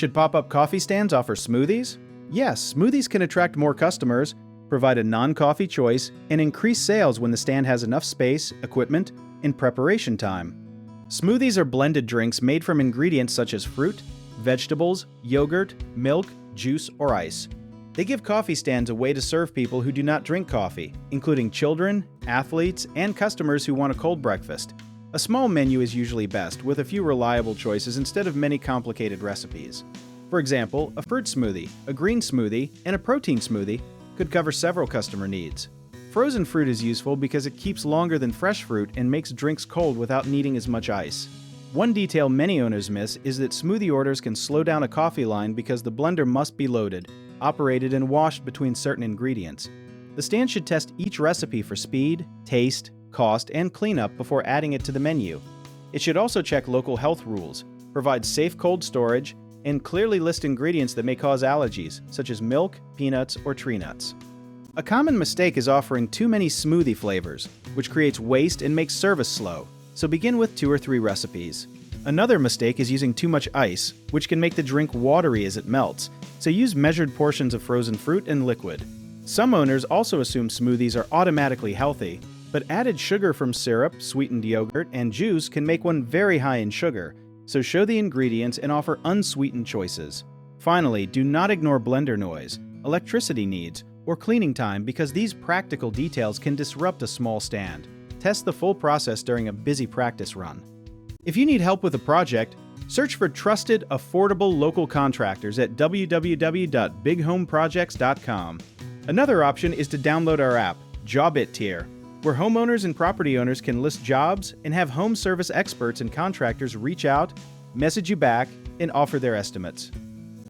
Should pop-up coffee stands offer smoothies? Yes, smoothies can attract more customers, provide a non-coffee choice, and increase sales when the stand has enough space, equipment, and preparation time. Smoothies are blended drinks made from ingredients such as fruit, vegetables, yogurt, milk, juice, or ice. They give coffee stands a way to serve people who do not drink coffee, including children, athletes, and customers who want a cold breakfast. A small menu is usually best, with a few reliable choices instead of many complicated recipes. For example, a fruit smoothie, a green smoothie, and a protein smoothie could cover several customer needs. Frozen fruit is useful because it keeps longer than fresh fruit and makes drinks cold without needing as much ice. One detail many owners miss is that smoothie orders can slow down a coffee line because the blender must be loaded, operated, and washed between certain ingredients. The stand should test each recipe for speed, taste, cost, and cleanup before adding it to the menu. It should also check local health rules, provide safe cold storage, and clearly list ingredients that may cause allergies, such as milk, peanuts, or tree nuts. A common mistake is offering too many smoothie flavors, which creates waste and makes service slow, so begin with 2 or 3 recipes. Another mistake is using too much ice, which can make the drink watery as it melts, so use measured portions of frozen fruit and liquid. Some owners also assume smoothies are automatically healthy, but added sugar from syrup, sweetened yogurt, and juice can make one very high in sugar, so show the ingredients and offer unsweetened choices. Finally, do not ignore blender noise, electricity needs, or cleaning time because these practical details can disrupt a small stand. Test the full process during a busy practice run. If you need help with a project, search for trusted, affordable local contractors at www.bighomeprojects.com. Another option is to download our app, Job It Tier, where homeowners and property owners can list jobs and have home service experts and contractors reach out, message you back, and offer their estimates.